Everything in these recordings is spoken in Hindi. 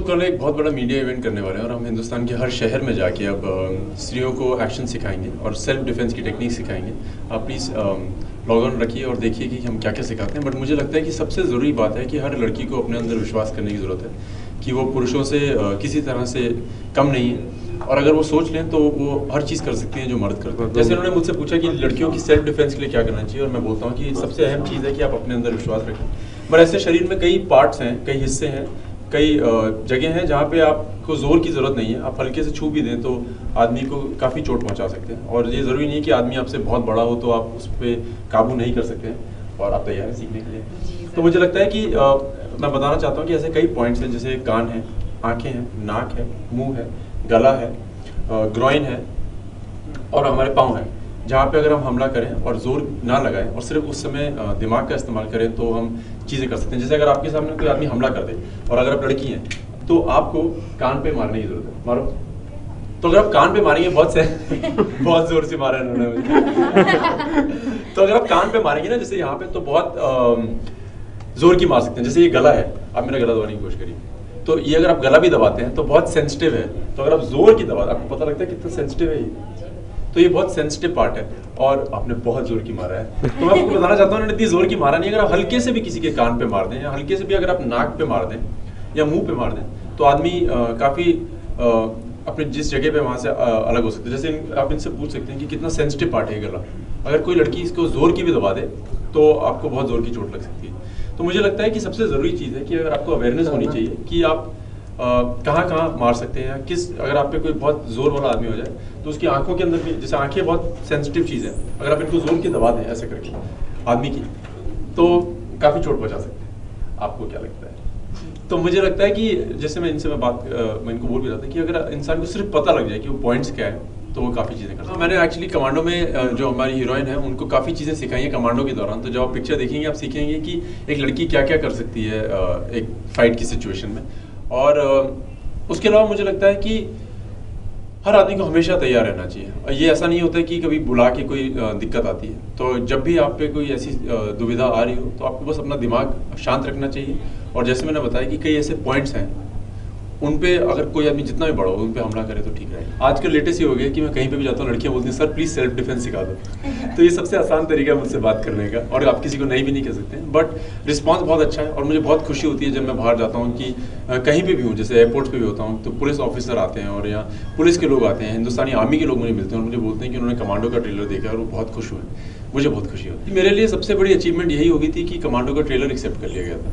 कल एक बहुत बड़ा मीडिया इवेंट करने वाले हैं और हम हिंदुस्तान के हर शहर में जाके अब स्त्रियों को एक्शन सिखाएंगे और सेल्फ डिफेंस की टेक्निक सिखाएंगे। आप प्लीज़ लॉग ऑन रखिए और देखिए कि हम क्या क्या सिखाते हैं। बट मुझे लगता है कि सबसे ज़रूरी बात है कि हर लड़की को अपने अंदर विश्वास करने की ज़रूरत है कि वो पुरुषों से किसी तरह से कम नहीं है, और अगर वो सोच लें तो वो हर चीज़ कर सकती हैं जो मर्द करते हैं। जैसे उन्होंने मुझसे पूछा कि लड़कियों की सेल्फ डिफेंस के लिए क्या करना चाहिए, और मैं बोलता हूँ कि सबसे अहम चीज़ है कि आप अपने अंदर विश्वास रखें। पर ऐसे शरीर में कई पार्ट्स हैं, कई हिस्से हैं, कई जगह हैं जहाँ पे आपको ज़ोर की ज़रूरत नहीं है। आप हल्के से छू भी दें तो आदमी को काफ़ी चोट पहुँचा सकते हैं, और ये ज़रूरी नहीं है कि आदमी आपसे बहुत बड़ा हो तो आप उस पर काबू नहीं कर सकते हैं। और आप तैयार हैं सीखने के लिए? तो मुझे लगता है कि मैं बताना चाहता हूँ कि ऐसे कई पॉइंट्स हैं, जैसे कान है, आँखें हैं, नाक है, मुँह है, गला है, ग्रोइन है और हमारे पाँव हैं, जहाँ पे अगर हम हमला करें और ज़ोर ना लगाएं और सिर्फ उस समय दिमाग का इस्तेमाल करें तो हम चीज़ें कर सकते हैं। जैसे अगर आपके सामने कोई आदमी हमला कर दे और अगर आप लड़की हैं तो आपको कान पे मारने की ज़रूरत है। मारो। तो अगर आप कान पे मारेंगे, बहुत ज़ोर से मारा इन्होंने मुझे तो अगर आप कान पे मारेंगे ना, जैसे यहाँ पे, तो बहुत ज़ोर की मार सकते हैं। जैसे ये गला है, आप मेरा गला दबाने की कोशिश करिए, तो ये अगर आप गला भी दबाते हैं तो बहुत सेंसिटिव है। तो अगर आप जोर की दबाते, आपको पता लगता है कितना सेंसिटिव है ये, तो ये बहुत सेंसिटिव पार्ट है और आपने बहुत जोर की मारा है। तो मैं आपको बताना चाहता हूँ, इतनी जोर की मारा नहीं। अगर आप हल्के से भी किसी के कान पे मार दें या हल्के से भी अगर आप नाक पे मार दें या मुंह पे मार दें तो आदमी काफ़ी अपने जिस जगह पे वहाँ से अलग हो सकते हैं। जैसे आप इनसे पूछ सकते हैं कि कितना सेंसिटिव पार्ट है गला, अगर कोई लड़की इसको जोर की भी दबा दे तो आपको बहुत जोर की चोट लग सकती है। तो मुझे लगता है कि सबसे ज़रूरी चीज़ है कि अगर आपको अवेयरनेस होनी चाहिए कि आप कहाँ कहाँ मार सकते हैं, किस, अगर आप पे कोई बहुत जोर वाला आदमी हो जाए तो उसकी आंखों के अंदर भी, जैसे आंखें बहुत सेंसिटिव चीज़ है, अगर आप इनको जोर की दबा दें ऐसे करके आदमी की, तो काफ़ी चोट पहुँचा सकते हैं। आपको क्या लगता है? तो मुझे लगता है कि जैसे मैं इनसे मैं इनको बोल भी रहा था कि अगर इंसान को सिर्फ पता लग जाए कि वो पॉइंट्स क्या है तो वो काफ़ी चीज़ें कर सकते हैं। मैंने एक्चुअली कमांडो में जो हमारी हीरोइन है उनको काफ़ी चीज़ें सिखाई हैं कमांडो के दौरान। तो जब आप पिक्चर देखेंगे आप सीखेंगे कि एक लड़की क्या क्या कर सकती है एक फाइट की सिचुएशन में। और उसके अलावा मुझे लगता है कि हर आदमी को हमेशा तैयार रहना चाहिए, और ये ऐसा नहीं होता है कि कभी बुला के कोई दिक्कत आती है। तो जब भी आप पे कोई ऐसी दुविधा आ रही हो तो आपको बस अपना दिमाग शांत रखना चाहिए, और जैसे मैंने बताया कि कई ऐसे पॉइंट्स हैं उन पे अगर कोई आदमी जितना भी बड़ा हो उन पे हमला करे तो ठीक रहेगा। आजकल लेटेस्ट ये हो गया कि मैं कहीं पे भी जाता हूँ, लड़कियाँ बोलती हैं सर प्लीज़ सेल्फ डिफेंस सिखा दो तो ये सबसे आसान तरीका है मुझसे बात करने का, और आप किसी को नहीं भी नहीं कह सकते हैं। बट रिस्पांस बहुत अच्छा है और मुझे बहुत खुशी होती है जब मैं बाहर जाता हूँ कि कहीं पे भी हूँ, जैसे एयरपोर्ट पे भी होता हूँ तो पुलिस ऑफिसर आते हैं और यहाँ पुलिस के लोग आते हैं, हिंदुस्तानी आर्मी के लोग मुझे मिलते हैं और मुझे बोलते हैं कि उन्होंने कमांडो का ट्रेलर देखा और वो बहुत खुश हुए। मुझे बहुत खुशी होती है। मेरे लिए सबसे बड़ी अचीवमेंट यही होगी थी कि कमांडो का ट्रेलर एक्सेप्ट कर लिया गया था।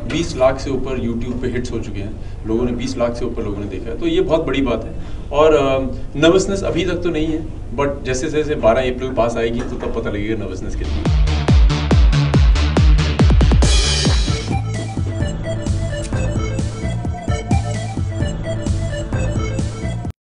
20 लाख से ऊपर यूट्यूब पे हिट्स हो चुके हैं, लोगों ने 20 लाख से ऊपर लोगों ने देखा है, तो ये बहुत बड़ी बात है। और नर्वसनेस अभी तक तो नहीं है, बट जैसे जैसे 12 अप्रैल पास आएगी तो तब पता लगेगा नर्वसनेस कितनी है।